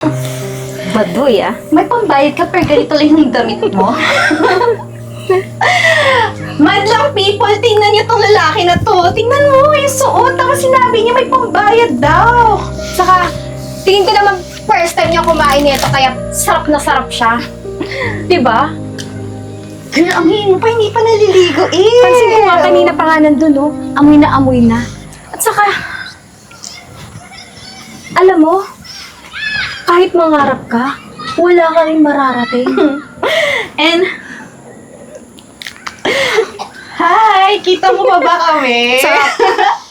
Baduy ah. May pambayad ka pero ganito lang yung damit mo. Madlang people, tingnan niyo tong lalaki na to. Tingnan mo yung suot. Tapos sinabi niya may pambayad daw. Saka, tingin ko naman first time niya kumain nito kaya sarap na sarap siya. Diba? Girl, amoy mo pa, hindi pa naliligo eh. Pansin ko nga kanina pa nga nandun, oh. Amoy na amoy na. At saka, alam mo, kahit mangarap ka, wala ka rin mararating. And, hi! Kita mo pa ba kami?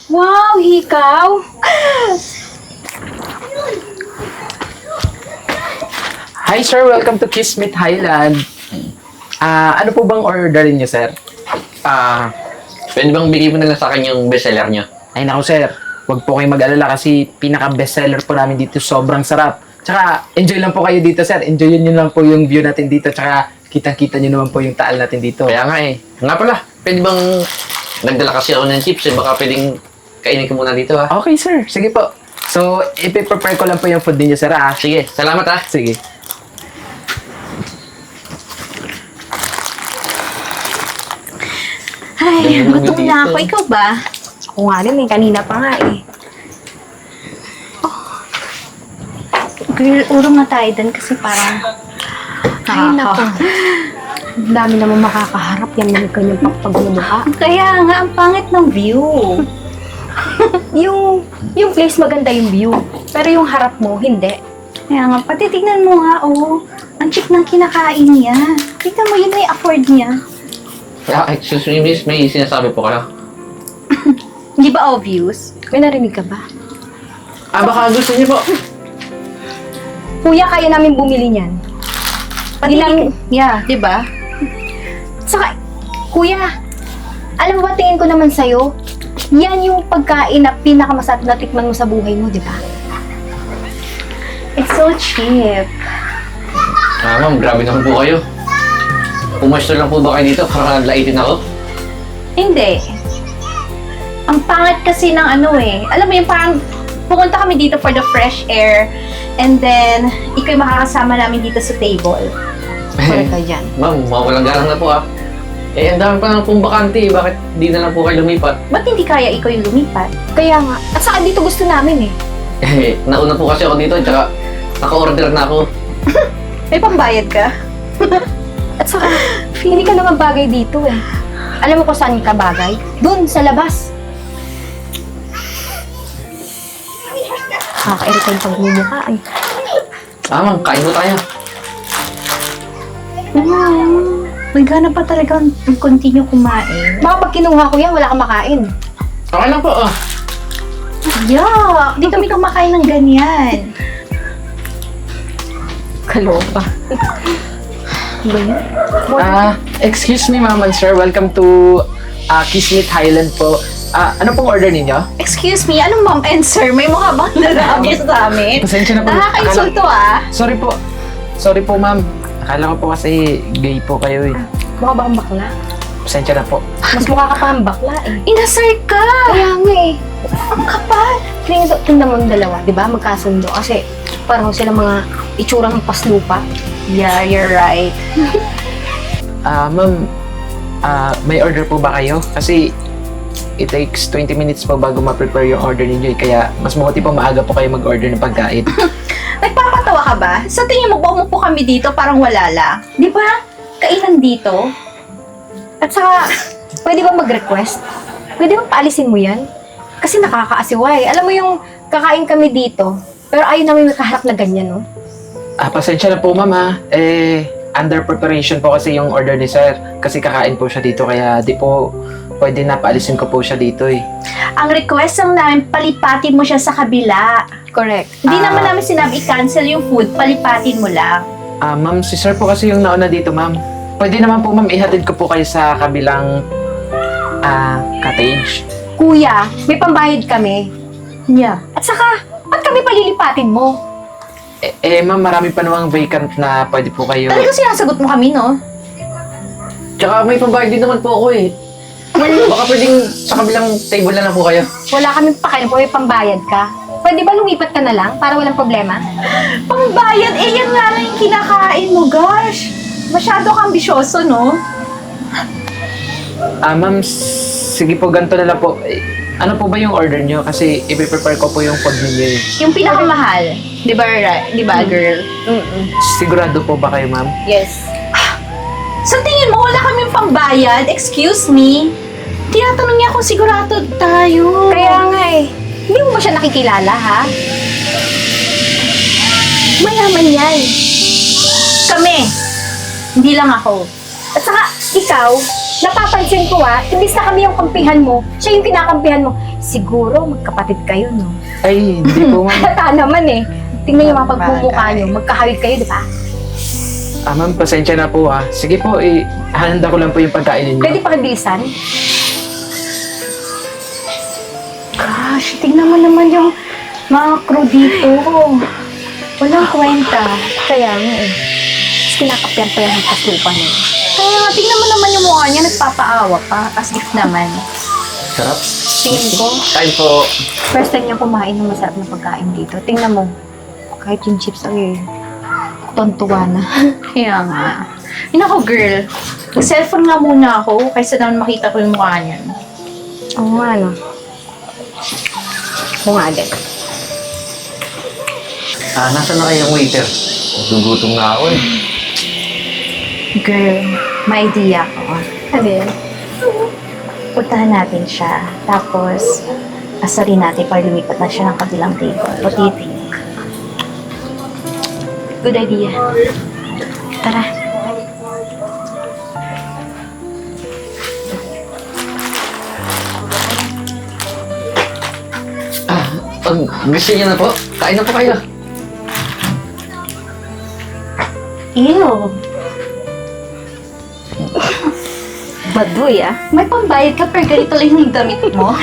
Wow, hikaw! Hi sir, welcome to Kiss Meet Highland. Ano po bang orderin niyo, sir? Pwede bang bigay mo na lang sa akin yung bestseller niyo? Ay naku sir, wag po kayong mag-alala kasi pinaka-bestseller po namin dito, sobrang sarap. Tsaka enjoy lang po kayo dito sir, enjoyin niyo lang po yung view natin dito, tsaka kitang-kita niyo naman po yung taal natin dito. Kaya nga eh. Nga pala, pwede bang nagdala kasi ako ng chips eh, baka pwedeng kainin ko muna dito ha. Okay sir, sige po. So, ipiprepare ko lang po yung food ninyo sir ah. Sige, salamat ha. Sige. Ay, Ganun gutom dito. na ako. Ikaw ba? Ako nga rin eh, kanina pa nga eh. Girl, urong na tayo dun kasi parang... Ay, nako. Ang dami naman makakaharap yan ng kanyang pagmumukha. Kaya nga, ang pangit ng view. Yung place maganda yung view, pero yung harap mo, hindi. Kaya nga, pati tignan mo nga, oh. Ang cheap ng kinakain niya. Tignan mo, yun na yung afford niya. Excuse me miss, may sinasabi po kayo. Hindi ba obvious? May narinig ka ba? Baka gusto niyo po. Kuya, kaya namin bumili niyan. Pati namin, Yeah, di ba? saka, kuya, alam mo ba, tingin ko naman sa'yo, yan yung pagkain na pinakamasarap na tikman mo sa buhay mo, di ba? It's so cheap. Ma'am, grabe naman po kayo. Pumasto lang po ba kayo dito para laitin ako? Hindi. Ang pangit kasi ng ano eh. Alam mo yung parang pumunta kami dito for the fresh air and then ikaw yung makakasama namin dito sa table. Correct ka dyan. Ma'am, mawalang galang na po ha. Eh, ang dami pa lang pong bakante eh. Bakit di na lang po kayo lumipat? Ba't hindi kaya ikaw yung lumipat? Kaya nga, at saka dito gusto namin eh. Eh, nauna po kasi ako dito, tsaka naka-order na ako. May pambayad ka? At saka, hindi ka naman bagay dito eh. Alam mo kung saan ka bagay? Doon, sa labas. Nakaka-irita yung pagmumukha eh. Ma'am, kain mo tayo. May gana pa talaga continue kumain. Baka pag kinuha ko yan, wala kang makain. Okay lang po, oh. Yuck! Di kami kumakain ng ganyan. Kaloka. Ba yun? Excuse me ma'am and sir, welcome to Kiss Meet Highland po. Ano pong order ninyo? Excuse me, anong ma'am and sir? May mukha bang narabi sa amin? Pasensya na po. Nakaka-insulto ah. Sorry po ma'am. Akala ko po kasi gay po kayo eh. Mukha ba kang bakla? Pasensya na po. Mas mukha ka pa ang bakla eh. Inasar ka! Kaya nga eh. Ang kapal! Tingnan mo yung dalawa, di ba? Magkasundo. Kasi parang sila mga itsurang paslupa. Yeah, you're right. Ma'am, may order po ba kayo? Kasi it takes 20 minutes po bago ma-prepare yung order ninyo eh. Kaya mas mabuti po maaga po kayo mag-order ng pagkain. Nagpapatawa ka ba? Sa tingin mo, umupo kami dito parang wala lang. Di ba? Kainan dito. At saka, pwede ba mag-request? Pwede ba paalisin mo yan? Kasi nakakaasiway. Alam mo yung kakain kami dito, pero ayaw namin makaharap na ganyan, no? Pasensya na po ma'am ha. Under preparation po kasi yung order ni sir. Kasi kakain po siya dito kaya di po pwede na paalisin ko po siya dito eh. Ang request lang namin, palipatin mo siya sa kabila. Correct. Hindi naman namin sinabi i-cancel yung food, palipatin mo lang. Ma'am, si sir po kasi yung nauna dito ma'am. Pwede naman po ma'am, ihatid ko po kayo sa kabilang cottage. Kuya, may pambayad kami. Yeah. At saka, ba't kami palilipatin mo? Ma'am, marami pa namang vacant na pwede po kayo. Talagang sinasagot mo kami, no? Tsaka may pambayad din naman po ako eh. Baka pwedeng sa kabilang table na lang po kayo. Wala kaming pakialam kung may pambayad ka. pwede ba lumipat ka na lang para walang problema? Pangbayad, eh yan nga lang yung kinakain mo, gosh. Masyado kang ambisyoso, no? Ma'am, sige po, ganito na lang po. Ano po ba yung order nyo? Kasi i-prepare ko po yung food ninyo eh. Yung pinakamahal. Di ba, di ba, girl? Sigurado po ba kayo, ma'am? Yes. Sa tingin mo, wala kaming pambayad? Excuse me? Tinatanong niya kung sigurado tayo. Kaya nga eh. Hindi mo ba siya nakikilala, ha? Mayaman yan. Kami. Hindi lang ako. At saka, ikaw, napapansin ko imbis na kami yung kampihan mo, siya yung kinakampihan mo. Siguro, magkapatid kayo, no? Ay, hindi po, ma'am. Halata naman eh. Tingnan yung mga pagmumukha nyo. Magkahawig kayo, di ba? Ma'am, pasensya na po ha. Sige po, handa ko lang po yung pagkain ninyo. Pwede pakibilisan? Gosh, tingnan mo naman yung mga crew dito. Walang kwenta. Kaya nga eh. Tapos kinakapyan pa yung hagpaslupan eh. Kaya nga, tingnan mo naman yung mukha niya, nagpapaawa pa. As if naman. Sarap. Tingin ko, Kain po. first time niya kumain ng masarap na pagkain dito. Tingnan mo, kahit yung chips ay tontuwa na. Kaya nga. Yun ako, girl. Mag-cellphone nga muna ako kaysa naman makita ko yung mukha niya. Oo nga, no? Oo nga din. Nasaan na kayong waiter? Gugutom na ako eh. Girl, may idea ako. Ano yan? Puntahan natin siya. Tapos, asarin natin para lumipat na siya ng kabilang table. What do you think? Good idea. Tara. Pag gusto niyo na po, kain na po kayo. Ew. Baduy, May pambayad ka pero ganito lang yung damit mo.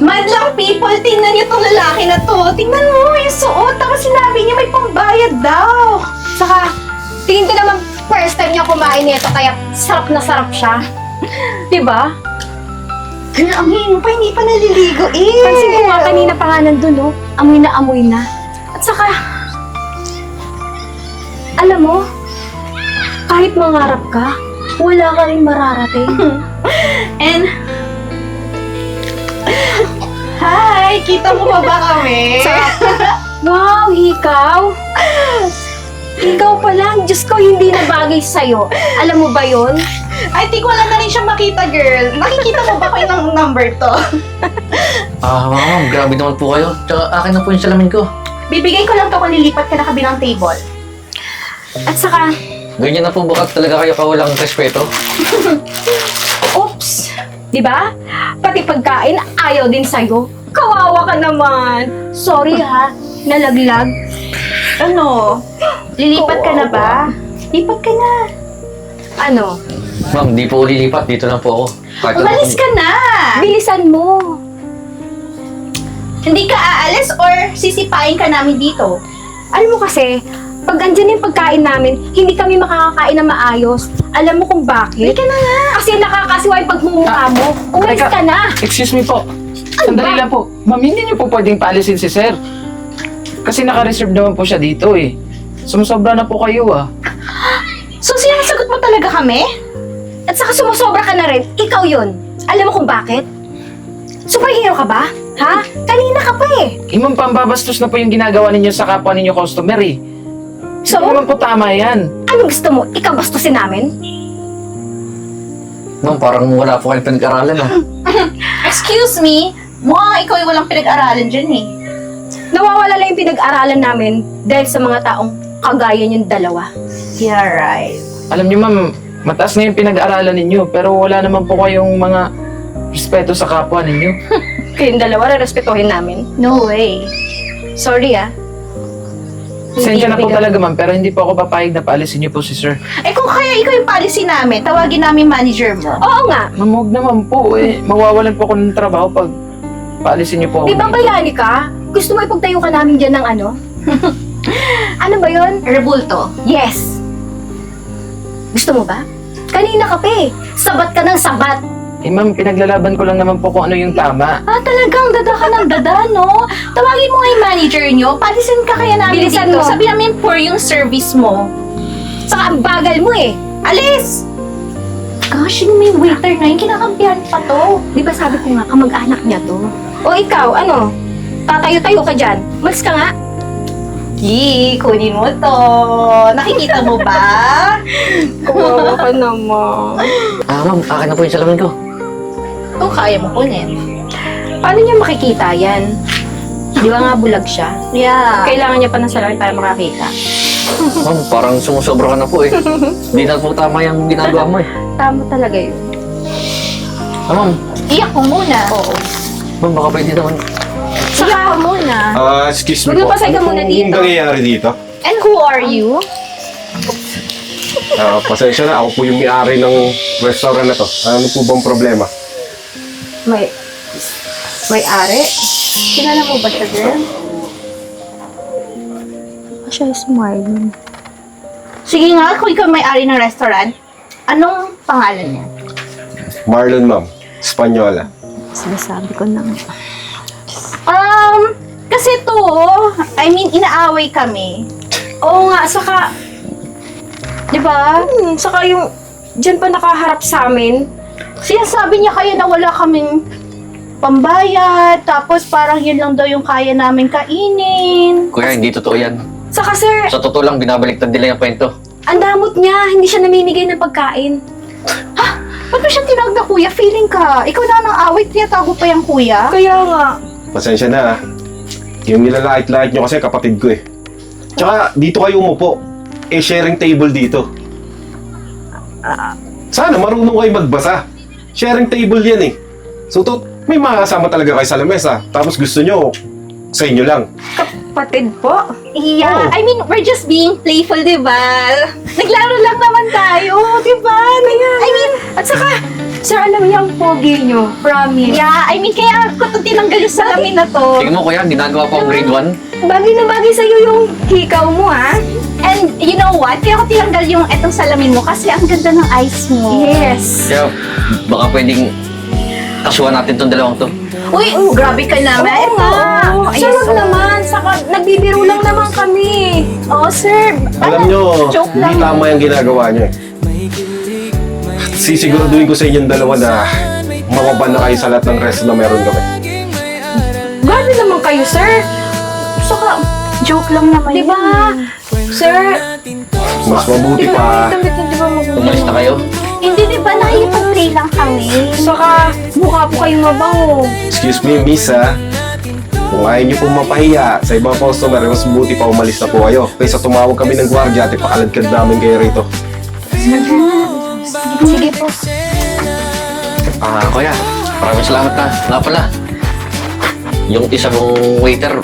Madlang people, tingnan niyo tong lalaki na to. Tingnan mo yung suot. Tapos sinabi niya may pambayad daw. Saka, tingin ko naman first time niya kumain nito, kaya sarap na sarap siya. Diba? Girl, ang hino pa, hindi pa naliligo eh. Pansin ko nga kanina pa nga nandun, no? Amoy na amoy na. At saka, alam mo, kahit mangarap ka, wala ka rin mararating. And, hi! Kita mo pa ba kami? Wow, ikaw! Ikaw pa lang, Diyos ko, hindi na bagay sa'yo. Alam mo ba yon? I think wala na rin siyang makita, girl. Nakikita mo ba ko yung number to? Ma'am, grabe naman po kayo. Tsaka akin na po yung salamin ko. Bibigay ko lang to kung lilipat ka na kabilang table. At saka, Ganyan na po ba talaga kayo kawalang respeto? oops! Di ba? Pati pagkain, ayaw din sa'yo. Kawawa ka naman. Sorry ha, nalaglag. Ano? Lilipat ka na ba? Lipat ka na. Ano? Ma'am, di po lilipat. Dito lang po ako. Kahit ano Umalis po- ka na! Bilisan mo. Hindi ka aalis or sisipain ka namin dito? Alam mo kasi, pag andyan yung pagkain namin, hindi kami makakakain na maayos. Alam mo kung bakit? Halika na nga! Kasi nakakasiwa yung pagmumukha mo. Umalis teka. ka na. Excuse me po. Sandali lang po. Ma'am, hindi niyo po pwedeng paalisin si sir. Kasi naka-reserve naman po siya dito eh. Sumusobra na po kayo So, sinasagot mo talaga kami? At saka sumusobra ka na rin. Ikaw yun. Alam mo kung bakit? Superhero ka ba? Ha? Kanina ka pa eh. Ma'am, pambabastos na po yung ginagawa ninyo sa kapwa ninyo customer eh. So, Hindi naman po tama yan. anong gusto mo? Ikaw bastusin namin? Ma'am, parang wala po kayong pinag-aralan Excuse me? Mukhang ikaw yung walang pinag-aralan dyan eh. Nawawala lang yung pinag-aralan namin dahil sa mga taong kagaya niyong dalawa. Yeah, right. Alam niyo ma'am, mataas na yung pinag-aralan ninyo pero wala naman po kayong mga respeto sa kapwa ninyo. Kayong dalawa, respetuhin namin. No way. Sorry Sensya na po Hindi talaga ma'am pero hindi po ako papayag na paalisin niyo po si sir. Eh kung kaya ikaw yung policy namin, tawagin namin manager mo. Oo nga. Ma'am, huwag naman po eh. Mawawalan po ako ng trabaho pag paalisin niyo po ako. Di ba bayani ka? Gusto mo ipagtayo ka namin dyan ng ano? Ano ba yon? Rebulto. Yes! Gusto mo ba? Kanina ka pa eh. Sabat ka ng sabat. Eh ma'am, pinaglalaban ko lang naman po kung ano yung tama. Talagang dada ka ng dada, no? Tawagin mo nga yung manager nyo. Palisin ka kaya namin Bilisan dito. mo. Sabi namin poor yung service mo. Saka ang bagal mo eh. Alis! Gosh, yung may waiter na yun, kinakampihan pa to. Di ba sabi ko nga, kamag-anak niya to? O ikaw, ano? Tatayo-tayo ka dyan. Malis ka nga. Kunin mo to. Nakikita mo ba? Kawawa ka naman. Ma'am, akin na po yung salamin ko. Kung kaya mo kunin. Paano niya makikita yan? Di ba nga bulag siya? Yeah. Kailangan niya pa ng salamin para makakita. Ma'am, parang sumusobra ka na po eh. Hindi na po tama yung ginagawa mo eh. Tama talaga yun. Ma'am, Iyak mo muna. Oo. ma'am, baka pwede naman. Iyak mo muna. Excuse me po. Magpapasay ka muna dito. Ano nangyayari dito? And who are you? Pasensya na, ako po yung may-ari ng restaurant na to. Ano po bang problema? May-ari? Kilala mo ba siya, girl? Siya is smiling. Sige nga, kung ikaw may-ari ng restaurant, anong pangalan niya? Marlon, ma'am. Espanyola. Sinasabi ko na. Kasi to, inaaway kami. Oo nga, saka... Di ba? Saka yung... Diyan pa nakaharap sa amin. Sinasabi niya kaya na wala kaming pambayad, tapos parang yun lang daw yung kaya namin kainin. Kuya, hindi totoo yan. Saka sir, Sa totoo lang, binabaliktad nila yung kwento. ang damot niya. Hindi siya namimigay ng pagkain. Ba't mo siya tinawag na kuya? Feeling ka, ikaw na nang awit, tinatago pa yung kuya. Kaya nga. Pasensya na, ah. Yung nilalait-lait nyo kasi kapatid ko eh. Tsaka, dito kayo umupo. Sharing table dito. Sana marunong kayo magbasa. Sharing table yan eh. So, may mga kasama talaga kayo sa lamesa. Tapos gusto nyo, sa inyo lang. Kapatid po. Yeah, Oh. we're just being playful, di ba? Naglaro lang naman tayo, di ba? At saka, sir, alam niyo ang pogi niyo. Promise. Yeah, kaya ko ito tinanggal yung salamin na to. Tingnan mo kuya, ginagawa ko ang grade 1. Bagay na bagay sa'yo yung hikaw mo, ha? And you know what? Kaya ko tinanggal yung etong salamin mo kasi ang ganda ng eyes mo. Yes. Kaya baka pwedeng kasuhan natin tong dalawang to. Uy, grabe ka naman. Oo nga. Sir, wag naman. Saka, nagbibiro lang naman kami. Oh, sir. Alam nyo, Joke hindi lang. tama yung ginagawa nyo eh. Sisiguraduhin ko sa inyong dalawa na mawaban na kayo sa lahat ng resto na meron kami. Grabe naman kayo, sir. Saka, Joke lang naman. di ba? Sir, Mas mabuti pa, damit na di ba Umalis na kayo. Hindi, di ba? Nakikipag-play lang kami. Saka, mukha po kayong mabango. excuse me, miss ha. Kung ayaw niyo pong mapahiya sa ibang customer, mas mabuti pa umalis na po kayo. Kaysa tumawag kami ng gwardiya at ipakaladkad namin kayo rito. Sige po. Kuya, maraming salamat na. Nga pala, yung isa mong waiter,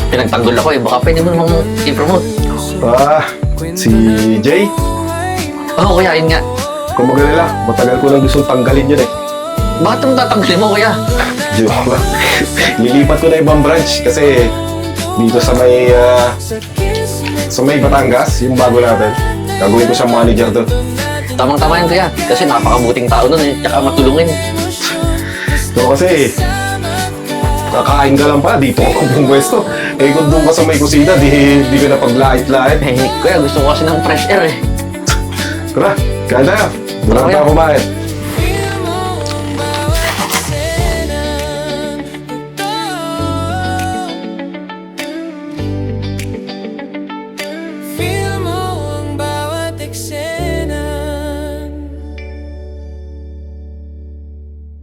pinagtanggol ako eh. Baka pwede mo namang i-promote. Si Jay, Oo kuya, yun nga. kung magalala, matagal ko lang gustong tanggalin yun eh. Bakit mo tatanggalin mo kuya? Joke lang. Lilipat ko na ibang branch kasi dito sa may Batangas, yung bago natin. Gagawin ko siyang manager doon. Tamang-tama yun kuya. Kasi napakabuting tao nun eh. Tsaka matulungin. So kasi, kakain ka lang pa, dito ako buong pwesto. Eh kung doon ka sa may kusina, di ka na paglait-lait. Eh, kuya, gusto ko kasi ng fresh air eh. Tara, kaya na. Wala Tara, na kumain.